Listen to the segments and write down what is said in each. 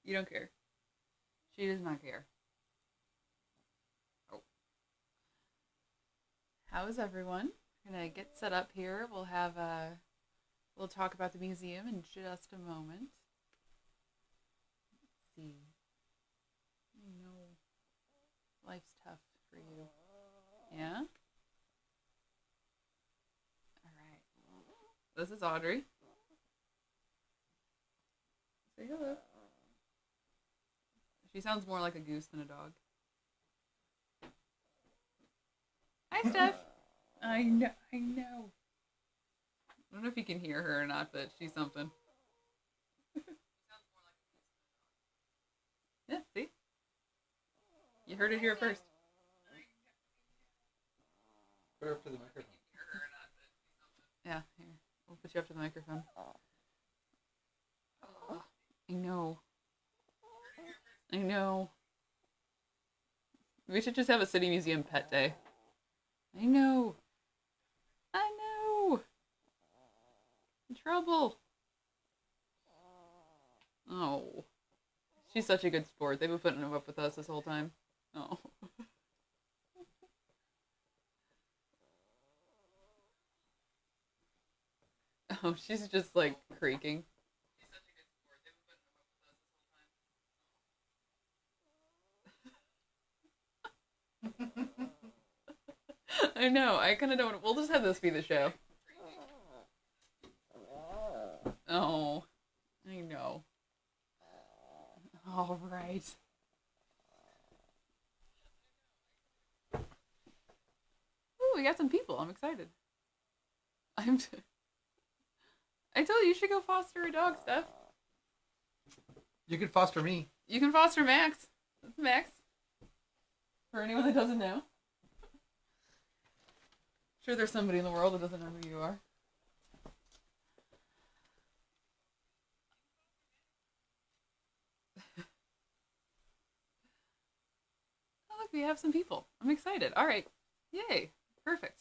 You don't care. She does not care. Oh. How is everyone? We're gonna get set up here. We'll talk about the museum in just a moment. Let's see. I know life's tough for you. Yeah? Alright. This is Audrey. Say hello. She sounds more like a goose than a dog. Hi, Steph. I know. I don't know if you can hear her or not, but she's something. Yeah, see? You heard it here first. Put her up to the microphone. Yeah, here. We'll put you up to the microphone. Oh, I know. I know. We should just have a city museum pet day. I know. I know. In trouble. Oh. She's such a good sport. They've been putting him up with us this whole time. Oh. Oh, she's just like creaking. I know. I kind of don't. We'll just have this be the show. Oh, I know. All right. Ooh, we got some people. I'm excited. I told you should go foster a dog, Steph. You could foster me. You can foster Max. That's Max. For anyone that doesn't know. Sure, there's somebody in the world that doesn't know who you are. Oh, look, we have some people. I'm excited. All right. Yay. Perfect.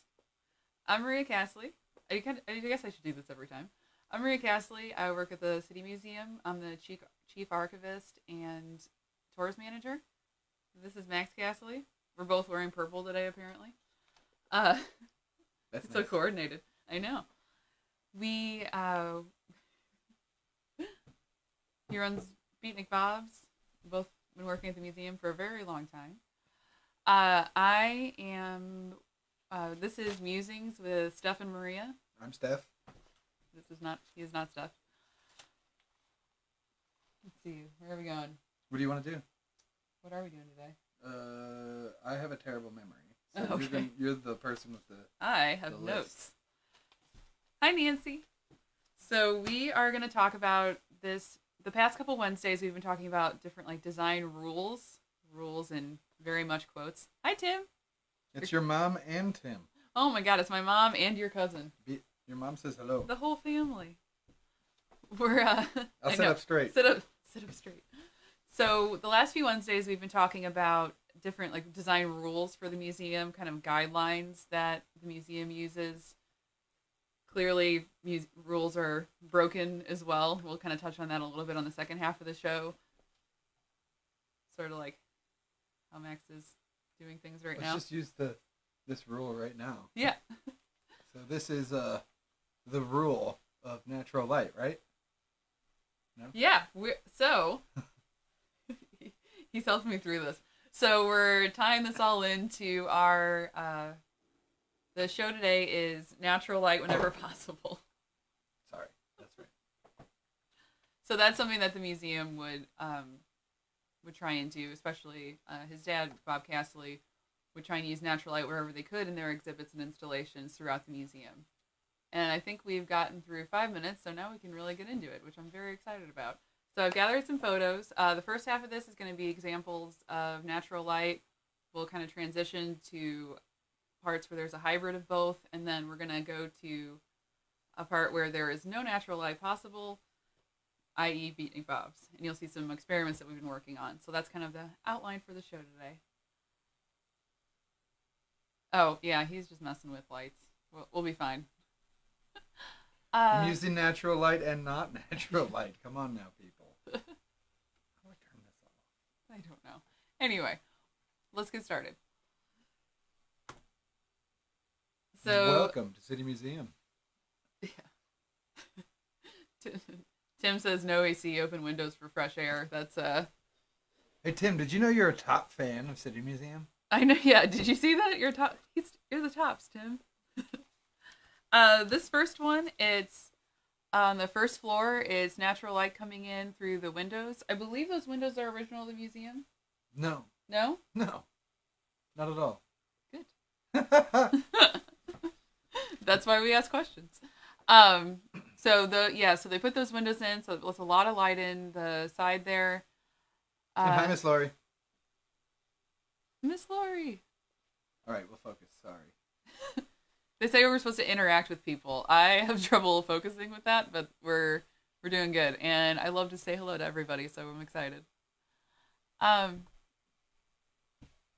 I'm Maria Castley. I guess I should do this every time. I'm Maria Castley. I work at the City Museum. I'm the chief archivist and tours manager. This is Max Castley. We're both wearing purple today, apparently. That's It's nice. so coordinated. I know. We, he runs Beatnik Bob's. Both been working at the museum for a very long time. I am, this is Musings with Steph and Maria. I'm Steph. He is not Steph. Let's see, where are we going? What do you want to do? What are we doing today? I have a terrible memory. So Okay. you're the person with the... I have The notes. list. Hi, Nancy. So we are going to talk about this. The past couple Wednesdays, we've been talking about different like design rules in very much quotes. Hi, Tim. It's your mom and Tim. Oh my God, it's my mom and your cousin. Your mom says hello. The whole family. We're I'll sit up straight. Sit up straight. So the last few Wednesdays, we've been talking about different like design rules for the museum, kind of guidelines that the museum uses. Clearly, rules are broken as well. We'll kind of touch on that a little bit on the second half of the show. Sort of like how Max is doing things right now. Let's just use this rule right now. Yeah. So this is the rule of natural light, right? No? Yeah. So he's helping me through this. So we're tying this all into our. The show today is natural light whenever possible. Sorry, that's right. So that's something that the museum would try and do, especially his dad, Bob Castley, would try and use natural light wherever they could in their exhibits and installations throughout the museum. And I think we've gotten through 5 minutes, so now we can really get into it, which I'm very excited about. So I've gathered some photos. The first half of this is going to be examples of natural light. We'll kind of transition to parts where there's a hybrid of both, and then we're going to go to a part where there is no natural light possible, i.e. Beatnik Bob's. And you'll see some experiments that we've been working on. So that's kind of the outline for the show today. Oh, yeah, he's just messing with lights. We'll be fine. I'm using natural light and not natural light. Come on now, people. I like I don't know. Anyway, let's get started. So, Welcome to City Museum. Tim says no AC, open windows for fresh air. That's Hey Tim, did you know you're a top fan of City Museum? I know. Yeah, did you see that? You're the tops, Tim. This first one, it's on the first floor. It's natural light coming in through the windows. I believe those windows are original to the museum. No, No? no, not at all. Good. That's why we ask questions. So they put those windows in, so there's a lot of light in the side there. And hi, Miss Laurie. Miss Laurie. All right, we'll focus. Sorry. They say we're supposed to interact with people. I have trouble focusing with that, but we're doing good, and I love to say hello to everybody, so I'm excited.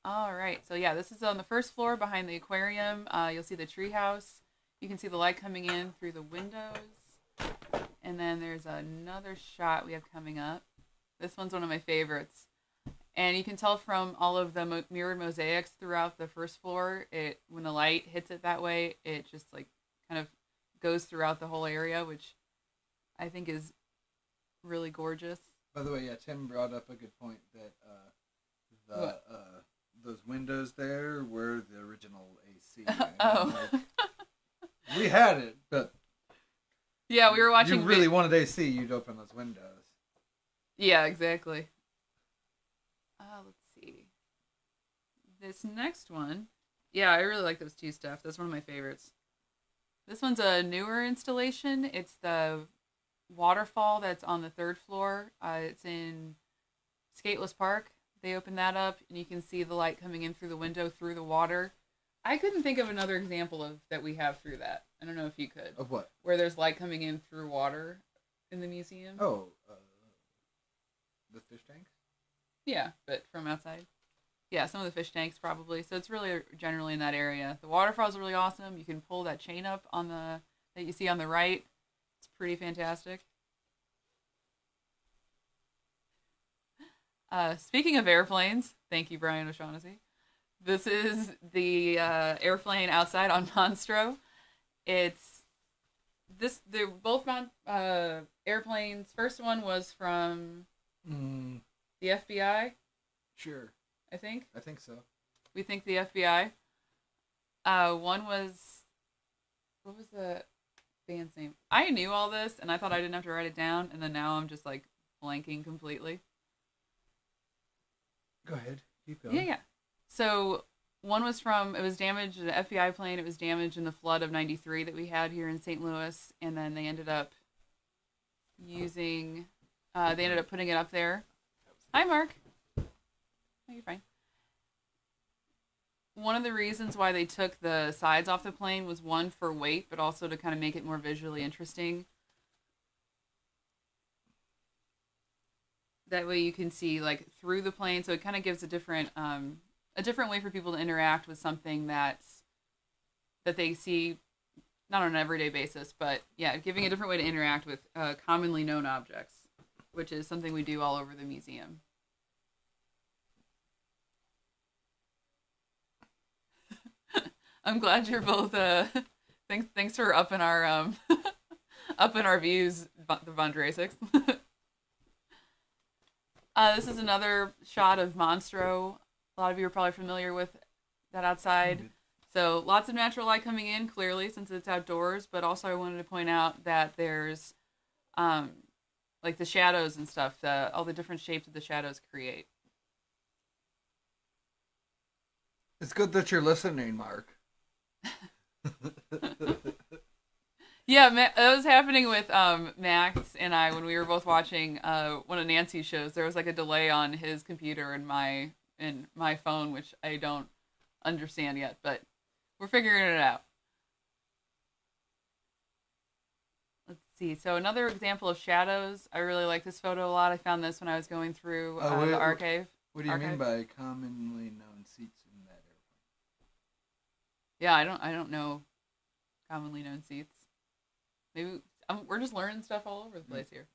All right, so yeah, this is on the first floor behind the aquarium. You'll see the treehouse. You can see the light coming in through the windows, and then there's another shot we have coming up. This one's one of my favorites. And you can tell from all of the mirrored mosaics throughout the first floor, when the light hits it that way, it just like kind of goes throughout the whole area, which I think is really gorgeous. By the way, yeah, Tim brought up a good point that those windows there were the original AC. Oh. Like, we had it, but yeah, we were watching. You really wanted AC, you'd open those windows. Yeah, exactly. Let's see. This next one. Yeah, I really like those two stuff. That's one of my favorites. This one's a newer installation. It's the waterfall that's on the third floor. It's in Skateless Park. They opened that up, and you can see the light coming in through the window through the water. I couldn't think of another example of that we have through that. I don't know if you could. Of what? Where there's light coming in through water in the museum. Oh, the fish tanks? Yeah, but from outside. Yeah, some of the fish tanks probably. So it's really generally in that area. The waterfall is really awesome. You can pull that chain up that you see on the right. It's pretty fantastic. Speaking of airplanes, thank you, Brian O'Shaughnessy. This is the airplane outside on Monstro. They're both airplanes. First one was from the FBI. Sure. I think so. We think the FBI. One was, what was the band's name? I knew all this, and I thought I didn't have to write it down, and then now I'm just like blanking completely. Go ahead. Keep going. Yeah. So one was it was damaged, an FBI plane. It was damaged in the flood of '93 that we had here in St. Louis, and then they ended up putting it up there. Hi, Mark. Oh, you're fine. One of the reasons why they took the sides off the plane was one for weight, but also to kind of make it more visually interesting. That way you can see like through the plane, so it kind of gives a different way for people to interact with something that they see not on an everyday basis, but yeah, giving a different way to interact with commonly known objects, which is something we do all over the museum. I'm glad you're both. Thanks for upping our upping our views, the Von Drasics. This is another shot of Monstro. A lot of you are probably familiar with that outside. Mm-hmm. So lots of natural light coming in, clearly, since it's outdoors. But also I wanted to point out that there's like the shadows and stuff, all the different shapes that the shadows create. It's good that you're listening, Mark. Yeah, that was happening with Max and I when we were both watching one of Nancy's shows. There was like a delay on his computer and my phone, which I don't understand yet, but we're figuring it out. Let's see. So another example of shadows. I really like this photo a lot. I found this when I was going through the archive. What do you mean by commonly known seats in that airplane? Yeah, I don't know commonly known seats. Maybe we're just learning stuff all over the place here.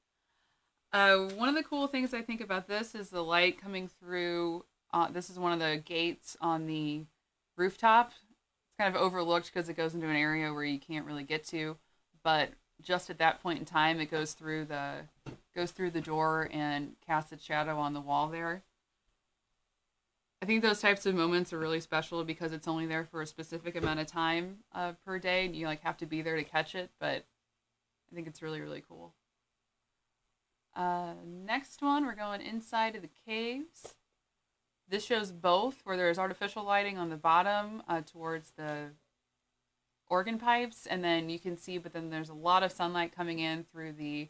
One of the cool things I think about this is the light coming through. This is one of the gates on the rooftop. It's kind of overlooked because it goes into an area where you can't really get to, but just at that point in time, it goes through the door and casts its shadow on the wall there. I think those types of moments are really special because it's only there for a specific amount of time per day, and you like have to be there to catch it. But I think it's really really cool. Next one, we're going inside of the caves. This shows both, where there's artificial lighting on the bottom towards the organ pipes, and then you can see, but then there's a lot of sunlight coming in through the.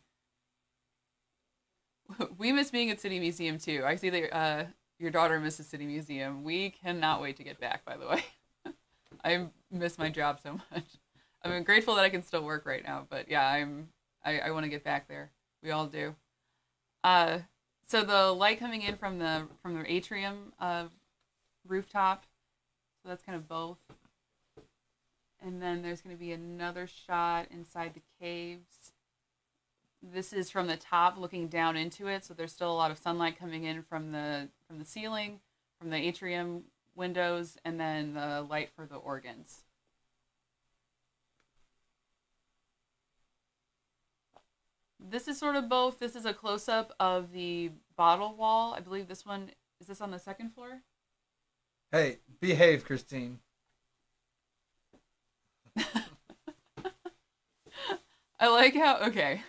We miss being at City Museum too. I see that your daughter misses City Museum. We cannot wait to get back, by the way. I miss my job so much. I'm grateful that I can still work right now, but yeah, I want to get back there. We all do. Uh, so the light coming in from the atrium rooftop, so that's kind of both. And then there's going to be another shot inside the caves. This is from the top looking down into it, so there's still a lot of sunlight coming in from the ceiling, from the atrium windows, and then the light for the organs. This is sort of both. This is a close up of the bottle wall. I believe this one is this on the second floor? Hey, behave, Christine. I like how okay.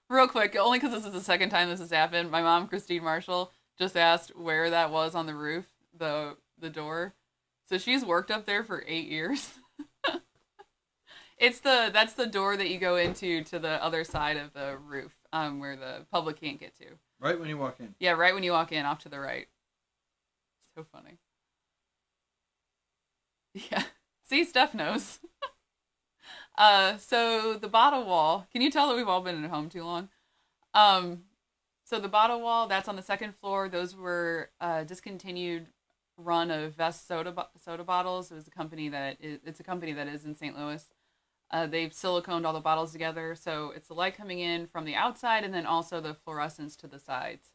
Real quick, only because this is the second time this has happened. My mom, Christine Marshall, just asked where that was on the roof, the door. So she's worked up there for 8 years. That's the door that you go into to the other side of the roof, where the public can't get to. Right when you walk in. Yeah, right when you walk in, off to the right. So funny. Yeah. See, Steph knows. So the bottle wall. Can you tell that we've all been at home too long? Um, so the bottle wall that's on the second floor. Those were discontinued run of Vest soda bottles. It was a company it's a company that is in St. Louis. They've siliconed all the bottles together, so it's the light coming in from the outside, and then also the fluorescence to the sides.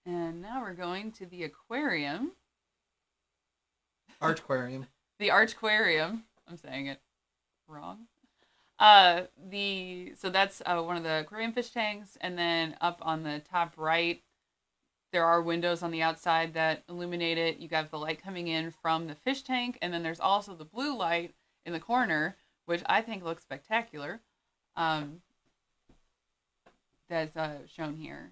And now we're going to the aquarium. Archquarium. The Archquarium. I'm saying it wrong. The so that's one of the aquarium fish tanks, and then up on the top right, there are windows on the outside that illuminate it. You got the light coming in from the fish tank, and then there's also the blue light in the corner, which I think looks spectacular. Um, that's shown here.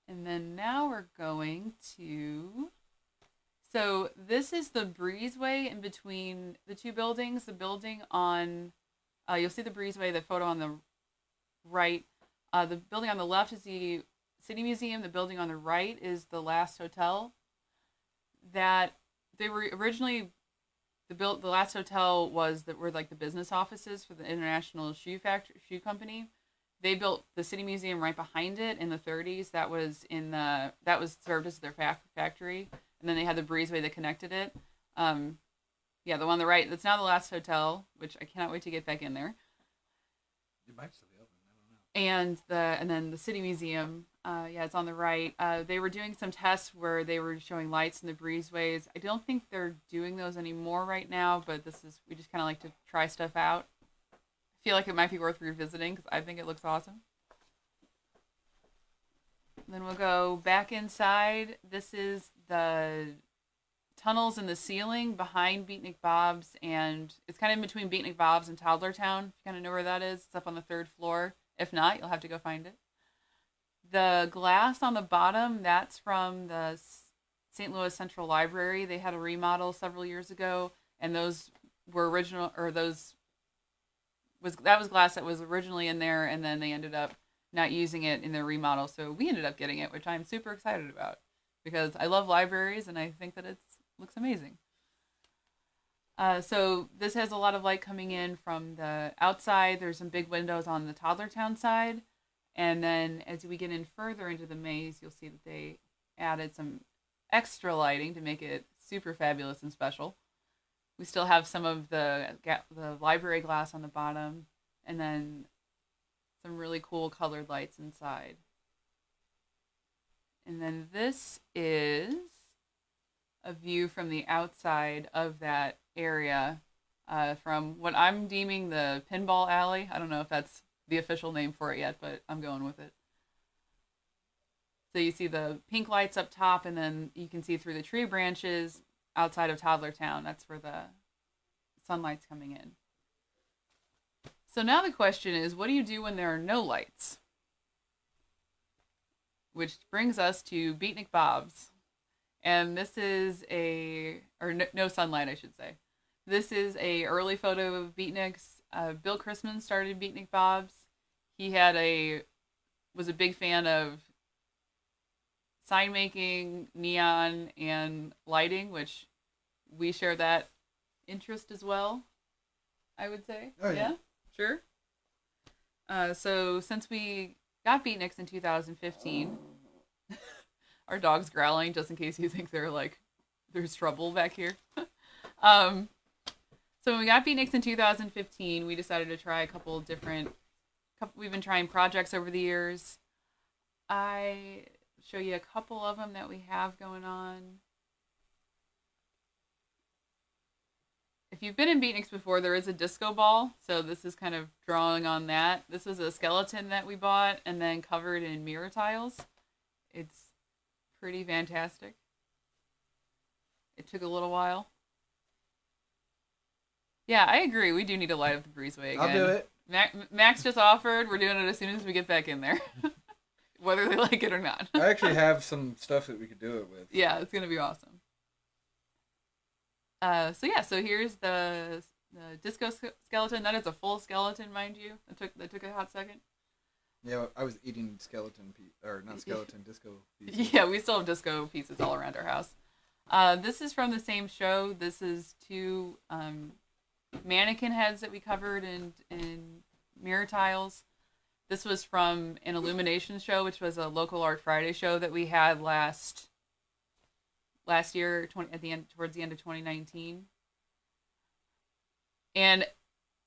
And then now we're going to. So this is the breezeway in between the two buildings. The building on, you'll see the breezeway, the photo on the right. The building on the left is the City Museum. The building on the right is the Last Hotel. That they were originally the Last Hotel were like the business offices for the International Shoe Company. They built the City Museum right behind it in the 30s. That was served as their factory, and then they had the breezeway that connected it. Yeah, the one on the right. That's now the Last Hotel, which I cannot wait to get back in there. It might still be open. I don't know. And then the City Museum. Yeah, it's on the right. They were doing some tests where they were showing lights in the breezeways. I don't think they're doing those anymore right now, but we just kind of like to try stuff out. I feel like it might be worth revisiting because I think it looks awesome. Then we'll go back inside. This is the tunnels in the ceiling behind Beatnik Bob's, and it's kind of in between Beatnik Bob's and Toddler Town. If you kind of know where that is, it's up on the third floor. If not, you'll have to go find it. The glass on the bottom, that's from the St. Louis Central Library. They had a remodel several years ago, and those were original, or that was glass that was originally in there, and then they ended up not using it in their remodel, so we ended up getting it, which I'm super excited about because I love libraries and I think that it looks amazing. So this has a lot of light coming in from the outside. There's some big windows on the Toddler Town side, and then as we get in further into the maze, you'll see that they added some extra lighting to make it super fabulous and special. We still have some of the library glass on the bottom, and then some really cool colored lights inside. And then this is a view from the outside of that area, from what I'm deeming the pinball alley. I don't know if that's the official name for it yet, but I'm going with it. So you see the pink lights up top, and then you can see through the tree branches outside of Toddler Town. That's where the sunlight's coming in. So now the question is, what do you do when there are no lights? Which brings us to Beatnik Bob's. And this is no sunlight, I should say. This is a early photo of Beatnik's. Bill Chrisman started Beatnik Bob's. He was a big fan of sign making, neon, and lighting, which we share that interest as well, I would say. Oh, yeah. Sure. So since we got Beatniks in 2015, our dog's growling just in case you think there's trouble back here. So when we got Beatniks in 2015, we decided to try a couple different. We've been trying projects over the years. I show you a couple of them that we have going on. If you've been in Beatniks before, there is a disco ball, so this is kind of drawing on that. This was a skeleton that we bought and then covered in mirror tiles. It's pretty fantastic. It took a little while. Yeah, I agree. We do need to light up the breezeway again. I'll do it. Max just offered. We're doing it as soon as we get back in there. Whether they like it or not. I actually have some stuff that we could do it with. Yeah, it's going to be awesome. So here's the disco skeleton. That is a full skeleton, mind you. That took a hot second. Yeah, I was eating disco pieces. Yeah, we still have disco pieces all around our house. This is from the same show. This is two mannequin heads that we covered in mirror tiles. This was from an Illumination show, which was a local Art Friday show that we had last year, towards the end of 2019. And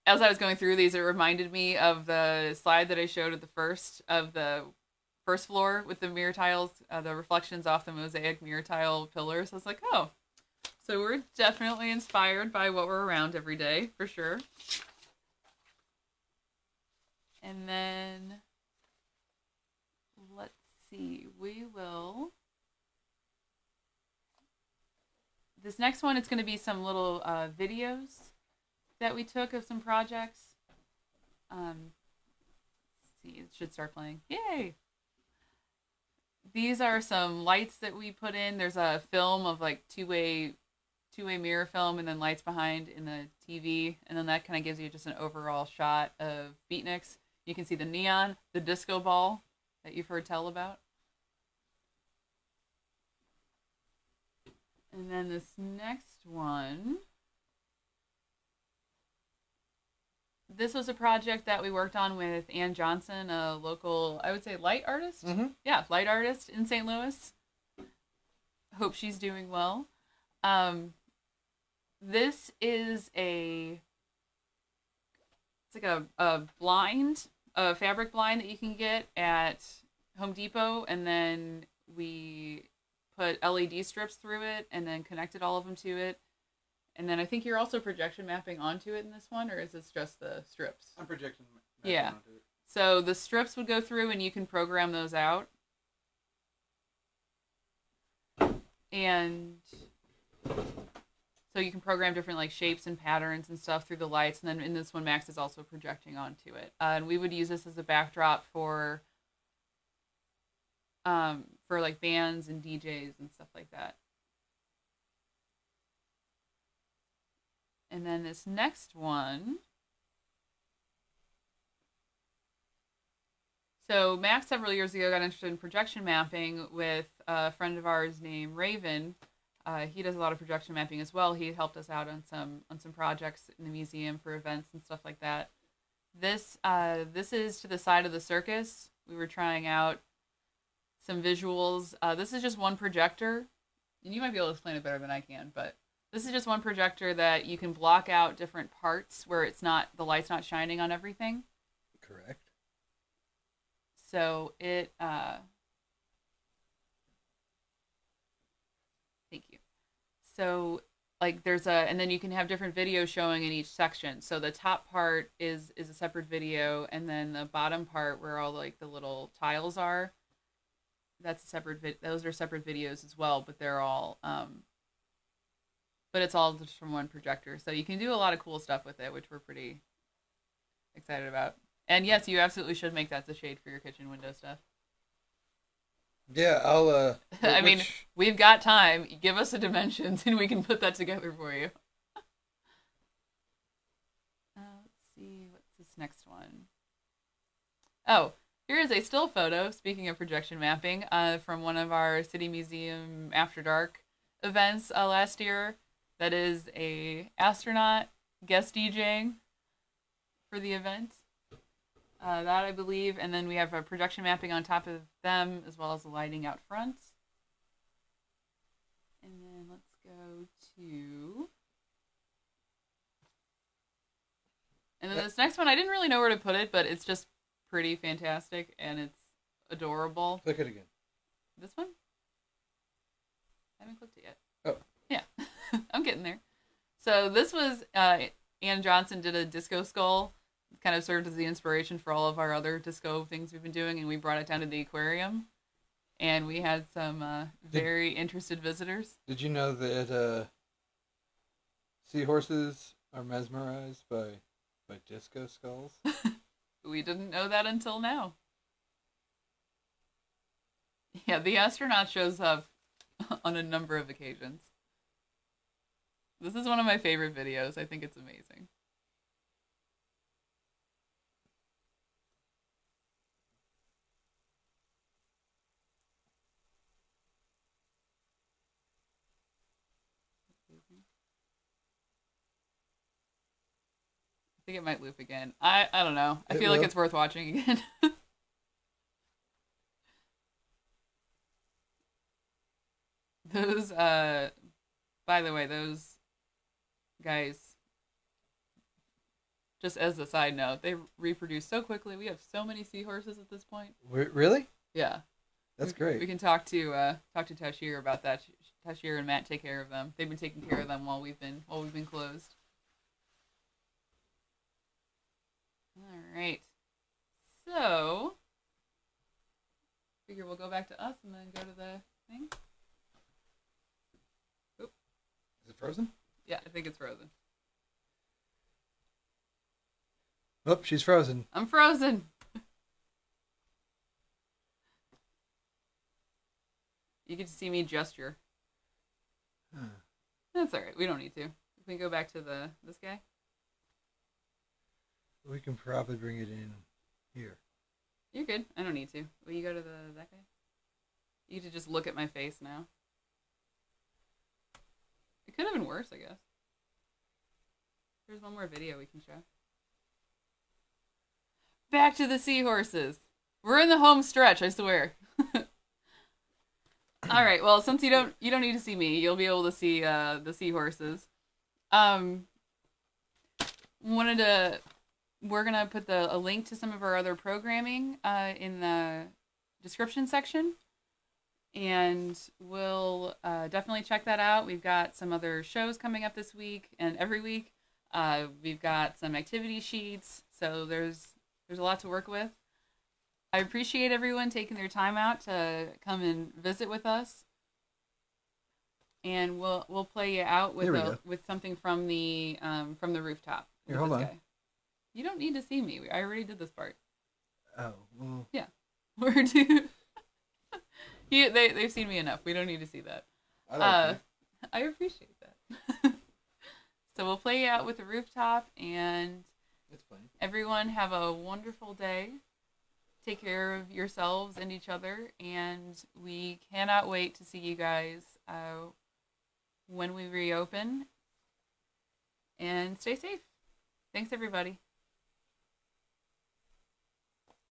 as I was going through these, it reminded me of the slide that I showed at the first floor with the mirror tiles, the reflections off the mosaic mirror tile pillars. I was like, oh, so we're definitely inspired by what we're around every day, for sure. And then, let's see, this next one, it's going to be some little videos that we took of some projects. Let's see, it should start playing. Yay! These are some lights that we put in. There's a film of like two-way mirror film and then lights behind in the TV. And then that kind of gives you just an overall shot of Beatniks. You can see the neon, the disco ball that you've heard tell about. And then this next one, this was a project that we worked on with Ann Johnson, a local, I would say, light artist. Mm-hmm. Yeah, light artist in St. Louis. Hope she's doing well. This is it's like a blind, a fabric blind that you can get at Home Depot, and then we put LED strips through it and then connected all of them to it. And then I think you're also projection mapping onto it in this one, or is this just the strips? I'm projecting mapping yeah. onto it. So the strips would go through and you can program those out. And so you can program different like shapes and patterns and stuff through the lights. And then in this one, Max is also projecting onto it. And we would use this as a backdrop for like bands and DJs and stuff like that. And then this next one. So Max several years ago got interested in projection mapping with a friend of ours named Raven. He does a lot of projection mapping as well. He helped us out on some projects in the museum for events and stuff like that. This is to the side of the circus. We were trying out some visuals. This is just one projector, and you might be able to explain it better than I can, but this is just one projector that you can block out different parts where the light's not shining on everything. correct. So it thank you. So like there's a and then you can have different videos showing in each section. So the top part is a separate video, and then the bottom part where all like the little tiles are, that's a separate those are separate videos as well, but they're all but it's all just from one projector. So you can do a lot of cool stuff with it, which we're pretty excited about. And yes, you absolutely should make that the shade for your kitchen window stuff. Yeah, I'll I mean, we've got time. Give us the dimensions and we can put that together for you. Let's see, what's this next one? Oh, here is a still photo, speaking of projection mapping, from one of our City Museum After Dark events last year. That is a astronaut guest DJing for the event. That I believe, and then we have a projection mapping on top of them, as well as the lighting out front. And then let's go to... And then this next one, I didn't really know where to put it, but it's just pretty fantastic, and it's adorable. Click it again. This one? I haven't clicked it yet. Oh. Yeah. I'm getting there. So this was, Ann Johnson did a disco skull. It kind of served as the inspiration for all of our other disco things we've been doing, and we brought it down to the aquarium. And we had some very interested visitors. Did you know that seahorses are mesmerized by disco skulls? We didn't know that until now. Yeah, the astronaut shows up on a number of occasions. This is one of my favorite videos. I think it's amazing. I think it might loop again. I don't know. I feel like it's worth watching again. Those, by the way, those guys, just as a side note, they reproduce so quickly. We have so many seahorses at this point. Really? Yeah. That's great. We can talk to Tashir about that. Tashir and Matt take care of them. They've been taking care of them while we've been closed. All right. So, figure we'll go back to us and then go to the thing. Oop. Is it frozen? Yeah, I think it's frozen. Oh, she's frozen. I'm frozen. You get to see me gesture. Huh. That's all right. We don't need to. If we go back to this guy. We can probably bring it in here. You're good. I don't need to. Will you go to that guy? You get to just look at my face now. It could have been worse, I guess. There's one more video we can show. Back to the seahorses. We're in the home stretch, I swear. All right. Well, since you don't need to see me, you'll be able to see the seahorses. We're gonna put a link to some of our other programming in the description section, and we'll definitely check that out. We've got some other shows coming up this week and every week. We've got some activity sheets, so there's a lot to work with. I appreciate everyone taking their time out to come and visit with us, and we'll play you out with something from the rooftop. Here, hold on. You don't need to see me. I already did this part. Oh, well. Yeah. We're due. They've seen me enough. We don't need to see that. I appreciate that. So we'll play you out with the rooftop, and everyone have a wonderful day. Take care of yourselves and each other, and we cannot wait to see you guys when we reopen. And stay safe. Thanks, everybody.